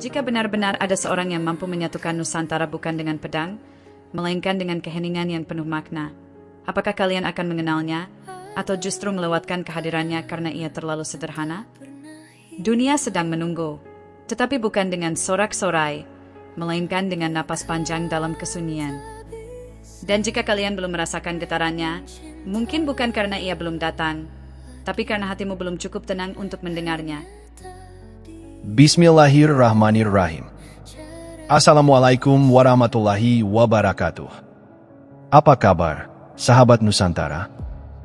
Jika benar-benar ada seorang yang mampu menyatukan Nusantara bukan dengan pedang, melainkan dengan keheningan yang penuh makna, apakah kalian akan mengenalnya, atau justru melewatkan kehadirannya karena ia terlalu sederhana? Dunia sedang menunggu, tetapi bukan dengan sorak-sorai, melainkan dengan napas panjang dalam kesunyian. Dan jika kalian belum merasakan getarannya, mungkin bukan karena ia belum datang, tapi karena hatimu belum cukup tenang untuk mendengarnya. Bismillahirrahmanirrahim. Assalamualaikum warahmatullahi wabarakatuh. Apa kabar, sahabat Nusantara?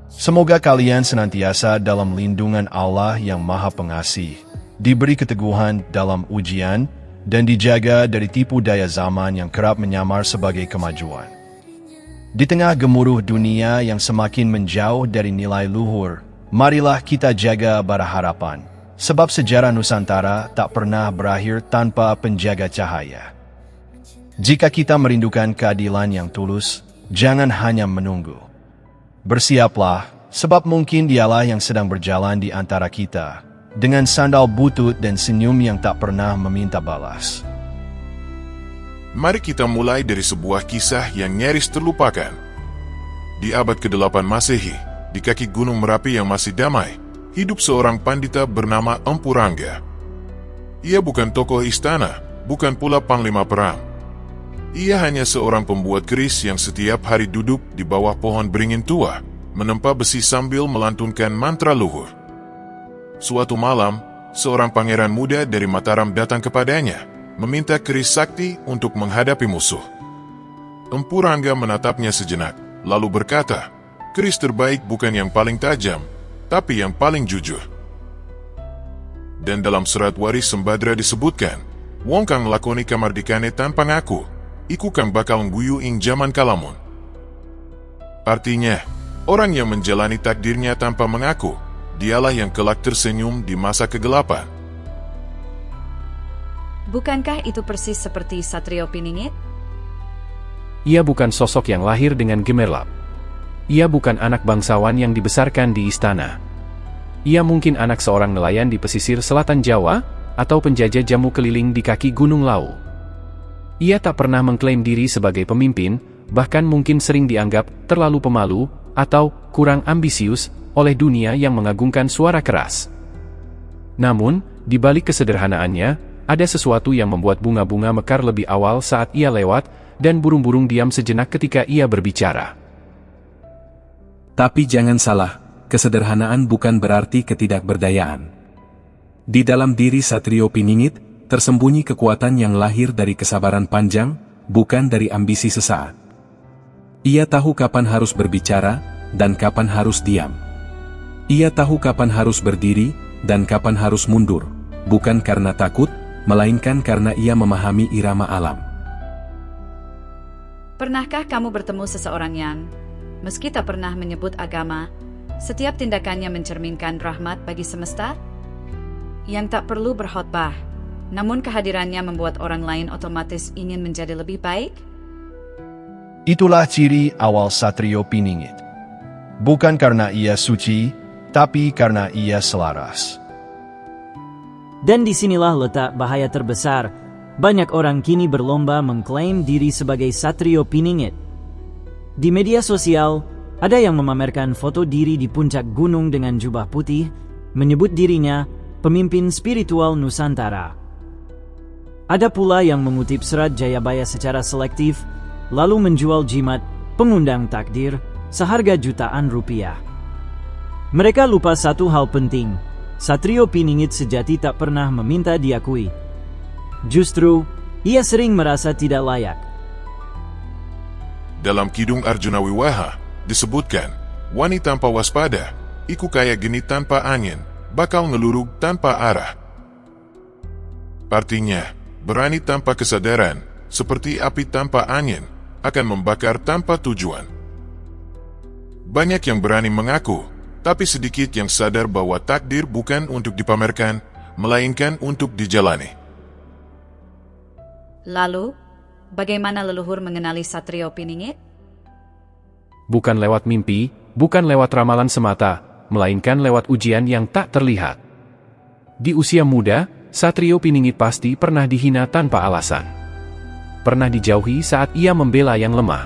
Semoga kalian senantiasa dalam lindungan Allah yang Maha Pengasih, diberi keteguhan dalam ujian, dan dijaga dari tipu daya zaman yang kerap menyamar sebagai kemajuan. Di tengah gemuruh dunia yang semakin menjauh dari nilai luhur, marilah kita jaga bara harapan. Sebab sejarah Nusantara tak pernah berakhir tanpa penjaga cahaya. Jika kita merindukan keadilan yang tulus, jangan hanya menunggu. Bersiaplah, sebab mungkin dialah yang sedang berjalan di antara kita, dengan sandal butut dan senyum yang tak pernah meminta balas. Mari kita mulai dari sebuah kisah yang nyaris terlupakan. Di abad ke-8 Masehi, di kaki Gunung Merapi yang masih damai, hidup seorang pandita bernama Empu Rangga. Ia bukan tokoh istana, bukan pula panglima perang. Ia hanya seorang pembuat keris yang setiap hari duduk di bawah pohon beringin tua, menempa besi sambil melantunkan mantra luhur. Suatu malam, seorang pangeran muda dari Mataram datang kepadanya, meminta keris sakti untuk menghadapi musuh. Empu Rangga menatapnya sejenak, lalu berkata, "Keris terbaik bukan yang paling tajam, tapi yang paling jujur." Dan dalam surat waris Sembadra disebutkan, "Wong kang lakoni kamardikane tanpa ngaku, iku kang bakal ngguyu ing jaman kalamun." Artinya, orang yang menjalani takdirnya tanpa mengaku, dialah yang kelak tersenyum di masa kegelapan. Bukankah itu persis seperti Satrio Piningit? Ia bukan sosok yang lahir dengan gemerlap. Ia bukan anak bangsawan yang dibesarkan di istana. Ia mungkin anak seorang nelayan di pesisir selatan Jawa, atau penjajah jamu keliling di kaki Gunung Lau. Ia tak pernah mengklaim diri sebagai pemimpin, bahkan mungkin sering dianggap terlalu pemalu, atau kurang ambisius, oleh dunia yang mengagungkan suara keras. Namun, di balik kesederhanaannya, ada sesuatu yang membuat bunga-bunga mekar lebih awal saat ia lewat, dan burung-burung diam sejenak ketika ia berbicara. Tapi jangan salah, kesederhanaan bukan berarti ketidakberdayaan. Di dalam diri Satrio Piningit, tersembunyi kekuatan yang lahir dari kesabaran panjang, bukan dari ambisi sesaat. Ia tahu kapan harus berbicara, dan kapan harus diam. Ia tahu kapan harus berdiri, dan kapan harus mundur, bukan karena takut, melainkan karena ia memahami irama alam. Pernahkah kamu bertemu seseorang yang, meski tak pernah menyebut agama, setiap tindakannya mencerminkan rahmat bagi semesta? Yang tak perlu berkhotbah, namun kehadirannya membuat orang lain otomatis ingin menjadi lebih baik? Itulah ciri awal Satrio Piningit. Bukan karena ia suci, tapi karena ia selaras. Dan disinilah letak bahaya terbesar. Banyak orang kini berlomba mengklaim diri sebagai Satrio Piningit. Di media sosial, ada yang memamerkan foto diri di puncak gunung dengan jubah putih, menyebut dirinya pemimpin spiritual Nusantara. Ada pula yang mengutip serat Jayabaya secara selektif, lalu menjual jimat pengundang takdir seharga jutaan rupiah. Mereka lupa satu hal penting, Satrio Piningit sejati tak pernah meminta diakui. Justru, ia sering merasa tidak layak. Dalam Kidung Arjuna Wiwaha, disebutkan, "Wani tanpa waspada, iku kaya geni tanpa angin, bakal ngelurug tanpa arah." Artinya, berani tanpa kesadaran, seperti api tanpa angin, akan membakar tanpa tujuan. Banyak yang berani mengaku, tapi sedikit yang sadar bahwa takdir bukan untuk dipamerkan, melainkan untuk dijalani. Lalu, bagaimana leluhur mengenali Satrio Piningit? Bukan lewat mimpi, bukan lewat ramalan semata, melainkan lewat ujian yang tak terlihat. Di usia muda, Satrio Piningit pasti pernah dihina tanpa alasan. Pernah dijauhi saat ia membela yang lemah.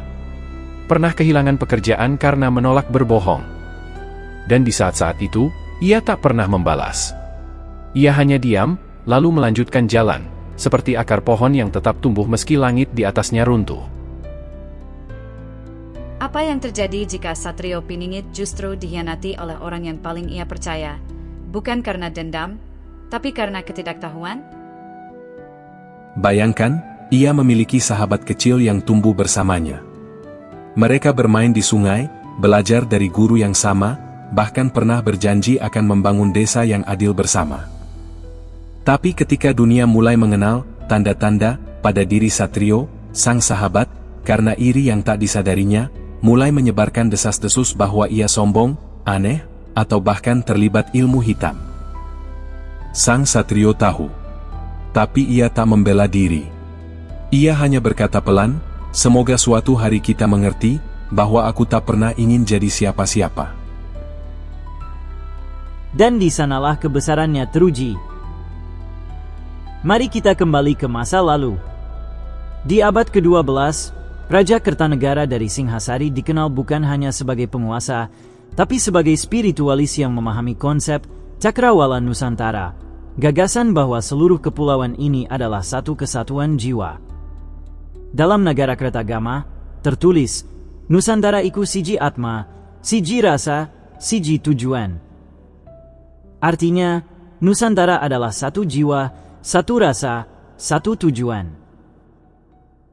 Pernah kehilangan pekerjaan karena menolak berbohong. Dan di saat-saat itu, ia tak pernah membalas. Ia hanya diam, lalu melanjutkan jalan, seperti akar pohon yang tetap tumbuh meski langit di atasnya runtuh. Apa yang terjadi jika Satrio Piningit justru dikhianati oleh orang yang paling ia percaya? Bukan karena dendam, tapi karena ketidaktahuan? Bayangkan, ia memiliki sahabat kecil yang tumbuh bersamanya. Mereka bermain di sungai, belajar dari guru yang sama, bahkan pernah berjanji akan membangun desa yang adil bersama. Tapi ketika dunia mulai mengenal tanda-tanda pada diri Satrio, sang sahabat, karena iri yang tak disadarinya, mulai menyebarkan desas-desus bahwa ia sombong, aneh, atau bahkan terlibat ilmu hitam. Sang Satrio tahu. Tapi ia tak membela diri. Ia hanya berkata pelan, "Semoga suatu hari kita mengerti, bahwa aku tak pernah ingin jadi siapa-siapa." Dan di sanalah kebesarannya teruji. Mari kita kembali ke masa lalu. Di abad ke-12, Raja Kertanegara dari Singhasari dikenal bukan hanya sebagai penguasa, tapi sebagai spiritualis yang memahami konsep Cakrawala Nusantara, gagasan bahwa seluruh kepulauan ini adalah satu kesatuan jiwa. Dalam Nagara Kertagama, tertulis, Nusantara iku siji atma, siji rasa, siji tujuan. Artinya, Nusantara adalah satu jiwa, satu rasa, satu tujuan.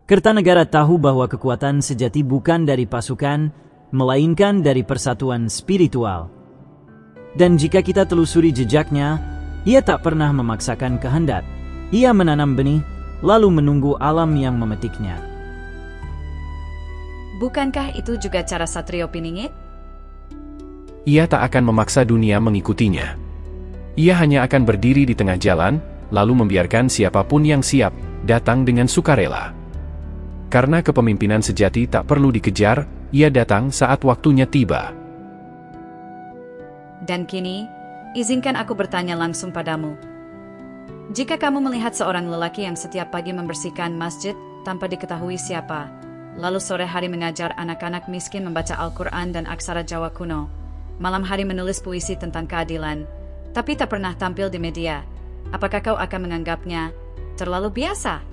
Kertanegara tahu bahwa kekuatan sejati bukan dari pasukan, melainkan dari persatuan spiritual. Dan jika kita telusuri jejaknya, ia tak pernah memaksakan kehendak. Ia menanam benih, lalu menunggu alam yang memetiknya. Bukankah itu juga cara Satrio Piningit? Ia tak akan memaksa dunia mengikutinya. Ia hanya akan berdiri di tengah jalan, lalu membiarkan siapapun yang siap datang dengan sukarela. Karena kepemimpinan sejati tak perlu dikejar, ia datang saat waktunya tiba. Dan kini, izinkan aku bertanya langsung padamu. Jika kamu melihat seorang lelaki yang setiap pagi membersihkan masjid tanpa diketahui siapa, lalu sore hari mengajar anak-anak miskin membaca Al-Quran dan aksara Jawa kuno, malam hari menulis puisi tentang keadilan, tapi tak pernah tampil di media, apakah kau akan menganggapnya terlalu biasa?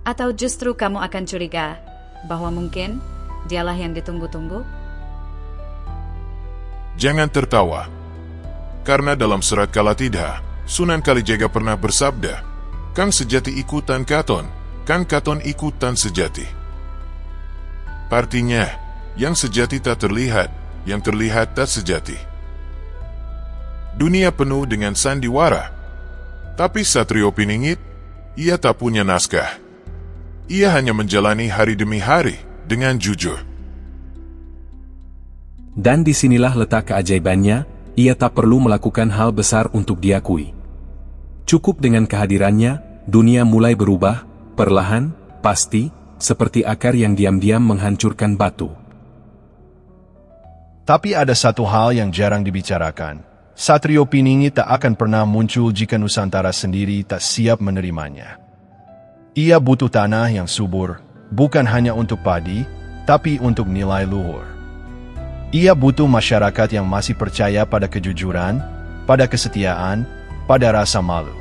Atau justru kamu akan curiga bahwa mungkin dialah yang ditunggu-tunggu? Jangan tertawa. Karena dalam surat Kalatidha, Sunan Kalijaga pernah bersabda, "Kang sejati ikutan katon, kang katon ikutan sejati." Artinya, yang sejati tak terlihat, yang terlihat tak sejati. Dunia penuh dengan sandiwara. Tapi Satrio Piningit, ia tak punya naskah. Ia hanya menjalani hari demi hari dengan jujur. Dan disinilah letak keajaibannya, ia tak perlu melakukan hal besar untuk diakui. Cukup dengan kehadirannya, dunia mulai berubah, perlahan, pasti, seperti akar yang diam-diam menghancurkan batu. Tapi ada satu hal yang jarang dibicarakan. Satrio Piningit tak akan pernah muncul jika Nusantara sendiri tak siap menerimanya. Ia butuh tanah yang subur, bukan hanya untuk padi, tapi untuk nilai luhur. Ia butuh masyarakat yang masih percaya pada kejujuran, pada kesetiaan, pada rasa malu.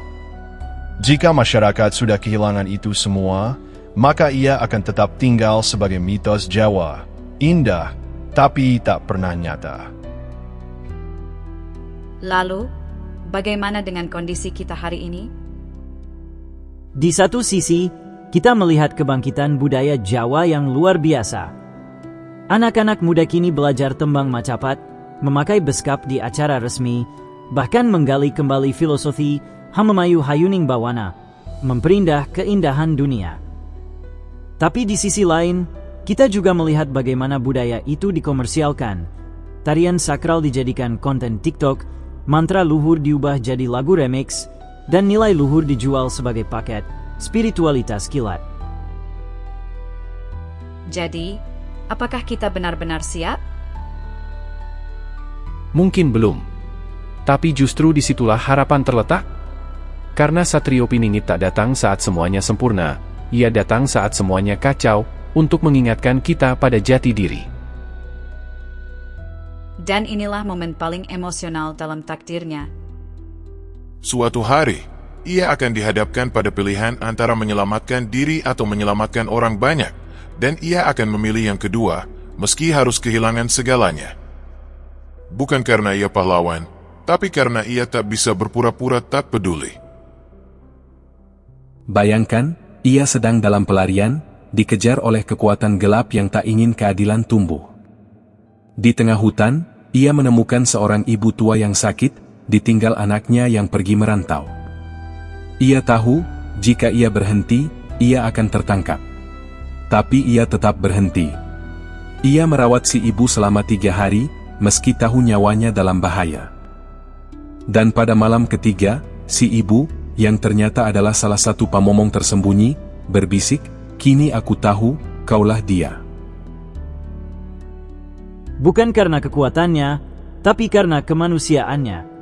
Jika masyarakat sudah kehilangan itu semua, maka ia akan tetap tinggal sebagai mitos Jawa, indah, tapi tak pernah nyata. Lalu, bagaimana dengan kondisi kita hari ini? Di satu sisi, kita melihat kebangkitan budaya Jawa yang luar biasa. Anak-anak muda kini belajar tembang macapat, memakai beskap di acara resmi, bahkan menggali kembali filosofi Hamemayu Hayuning Bawana, memperindah keindahan dunia. Tapi di sisi lain, kita juga melihat bagaimana budaya itu dikomersialkan. Tarian sakral dijadikan konten TikTok, mantra luhur diubah jadi lagu remix, dan nilai luhur dijual sebagai paket spiritualitas kilat. Jadi, apakah kita benar-benar siap? Mungkin belum. Tapi justru disitulah harapan terletak. Karena Satrio Piningit tak datang saat semuanya sempurna, ia datang saat semuanya kacau, untuk mengingatkan kita pada jati diri. Dan inilah momen paling emosional dalam takdirnya. Suatu hari, ia akan dihadapkan pada pilihan antara menyelamatkan diri atau menyelamatkan orang banyak, dan ia akan memilih yang kedua, meski harus kehilangan segalanya. Bukan karena ia pahlawan, tapi karena ia tak bisa berpura-pura tak peduli. Bayangkan, ia sedang dalam pelarian, dikejar oleh kekuatan gelap yang tak ingin keadilan tumbuh. Di tengah hutan, ia menemukan seorang ibu tua yang sakit, ditinggal anaknya yang pergi merantau. Ia tahu, jika ia berhenti, ia akan tertangkap. Tapi ia tetap berhenti. Ia merawat si ibu selama 3 hari, meski tahu nyawanya dalam bahaya. Dan pada malam ketiga, si ibu, yang ternyata adalah salah satu pamomong tersembunyi, berbisik, "Kini aku tahu, kaulah dia." Bukan karena kekuatannya, tapi karena kemanusiaannya.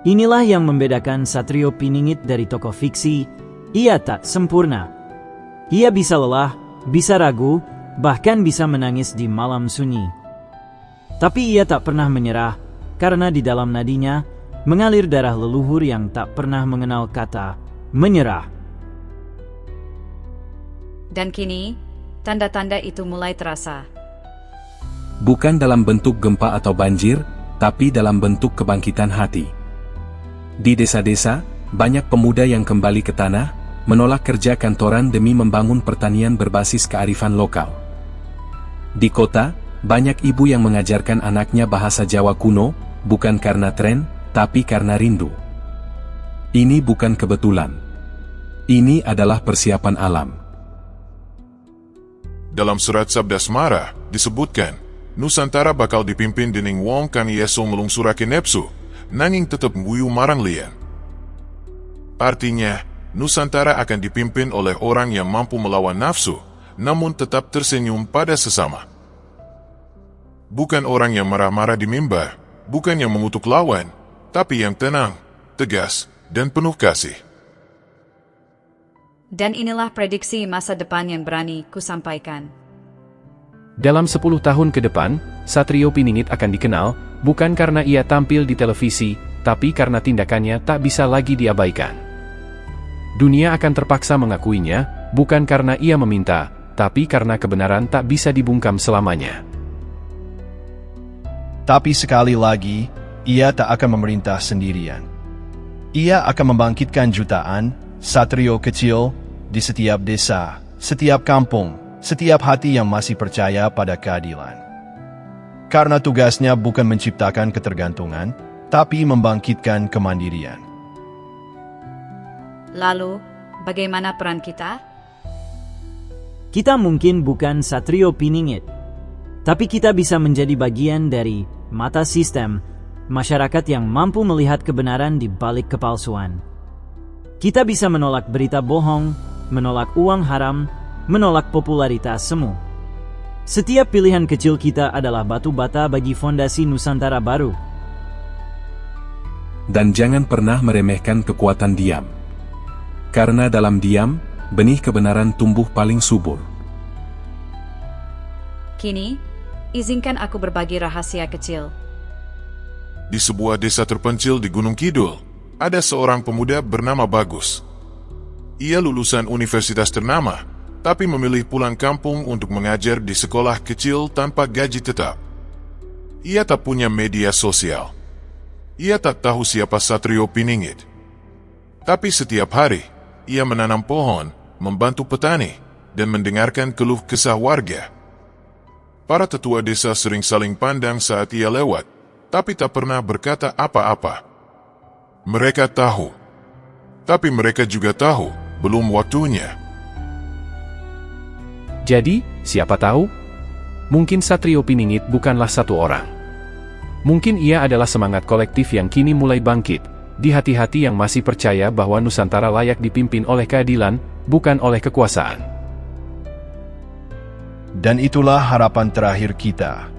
Inilah yang membedakan Satrio Piningit dari tokoh fiksi. Ia tak sempurna. Ia bisa lelah, bisa ragu, bahkan bisa menangis di malam sunyi. Tapi ia tak pernah menyerah, karena di dalam nadinya mengalir darah leluhur yang tak pernah mengenal kata menyerah. Dan kini, tanda-tanda itu mulai terasa. Bukan dalam bentuk gempa atau banjir, tapi dalam bentuk kebangkitan hati. Di desa-desa, banyak pemuda yang kembali ke tanah, menolak kerja kantoran demi membangun pertanian berbasis kearifan lokal. Di kota, banyak ibu yang mengajarkan anaknya bahasa Jawa kuno, bukan karena tren, tapi karena rindu. Ini bukan kebetulan. Ini adalah persiapan alam. Dalam surat Sabda Semara, disebutkan, Nusantara bakal dipimpin dening wong kang yeso melungsurake nepsu, nanging tetep nguyu marang liyan. Artinya, Nusantara akan dipimpin oleh orang yang mampu melawan nafsu, namun tetap tersenyum pada sesama. Bukan orang yang marah-marah di mimbar, bukan yang mengutuk lawan, tapi yang tenang, tegas, dan penuh kasih. Dan inilah prediksi masa depan yang berani kusampaikan. Dalam 10 tahun ke depan, Satrio Piningit akan dikenal, bukan karena ia tampil di televisi, tapi karena tindakannya tak bisa lagi diabaikan. Dunia akan terpaksa mengakuinya, bukan karena ia meminta, tapi karena kebenaran tak bisa dibungkam selamanya. Tapi sekali lagi, ia tak akan memerintah sendirian. Ia akan membangkitkan jutaan satrio kecil di setiap desa, setiap kampung, setiap hati yang masih percaya pada keadilan. Karena tugasnya bukan menciptakan ketergantungan, tapi membangkitkan kemandirian. Lalu, bagaimana peran kita? Kita mungkin bukan Satrio Piningit, tapi kita bisa menjadi bagian dari mata sistem, masyarakat yang mampu melihat kebenaran di balik kepalsuan. Kita bisa menolak berita bohong, menolak uang haram, menolak popularitas semu. Setiap pilihan kecil kita adalah batu bata bagi fondasi Nusantara baru. Dan jangan pernah meremehkan kekuatan diam. Karena dalam diam, benih kebenaran tumbuh paling subur. Kini, izinkan aku berbagi rahasia kecil. Di sebuah desa terpencil di Gunung Kidul, ada seorang pemuda bernama Bagus. Ia lulusan universitas ternama, tapi memilih pulang kampung untuk mengajar di sekolah kecil tanpa gaji tetap. Ia tak punya media sosial. Ia tak tahu siapa Satrio Piningit. Tapi setiap hari, ia menanam pohon, membantu petani, dan mendengarkan keluh kesah warga. Para tetua desa sering saling pandang saat ia lewat, tapi tak pernah berkata apa-apa. Mereka tahu, tapi mereka juga tahu, belum waktunya. Jadi, siapa tahu? Mungkin Satrio Piningit bukanlah satu orang. Mungkin ia adalah semangat kolektif yang kini mulai bangkit, di hati-hati yang masih percaya bahwa Nusantara layak dipimpin oleh keadilan, bukan oleh kekuasaan. Dan itulah harapan terakhir kita.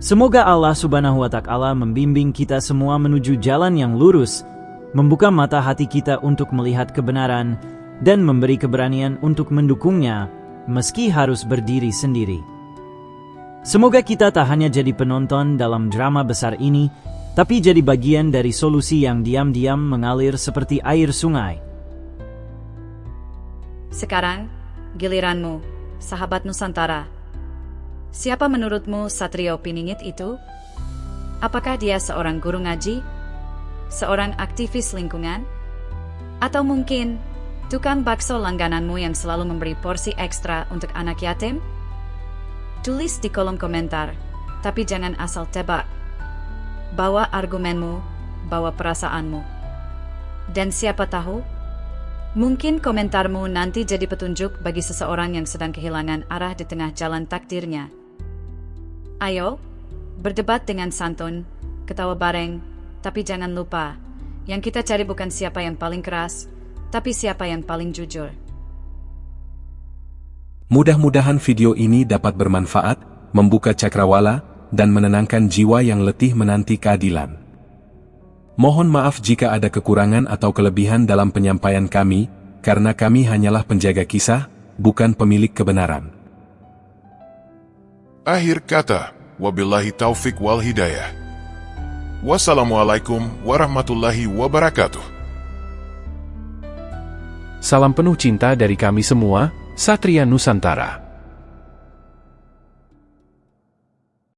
Semoga Allah Subhanahu wa Ta'ala membimbing kita semua menuju jalan yang lurus, membuka mata hati kita untuk melihat kebenaran, dan memberi keberanian untuk mendukungnya, meski harus berdiri sendiri. Semoga kita tak hanya jadi penonton dalam drama besar ini, tapi jadi bagian dari solusi yang diam-diam mengalir seperti air sungai. Sekarang, giliranmu, sahabat Nusantara. Siapa menurutmu Satrio Piningit itu? Apakah dia seorang guru ngaji? Seorang aktivis lingkungan? Atau mungkin tukang bakso langgananmu yang selalu memberi porsi ekstra untuk anak yatim? Tulis di kolom komentar, tapi jangan asal tebak. Bawa argumenmu, bawa perasaanmu. Dan siapa tahu, mungkin komentarmu nanti jadi petunjuk bagi seseorang yang sedang kehilangan arah di tengah jalan takdirnya. Ayo, berdebat dengan santun, ketawa bareng, tapi jangan lupa, yang kita cari bukan siapa yang paling keras, tapi siapa yang paling jujur. Mudah-mudahan video ini dapat bermanfaat, membuka cakrawala, dan menenangkan jiwa yang letih menanti keadilan. Mohon maaf jika ada kekurangan atau kelebihan dalam penyampaian kami, karena kami hanyalah penjaga kisah, bukan pemilik kebenaran. Akhir kata, wabillahi taufik wal hidayah. Wassalamualaikum warahmatullahi wabarakatuh. Salam penuh cinta dari kami semua, Satria Nusantara.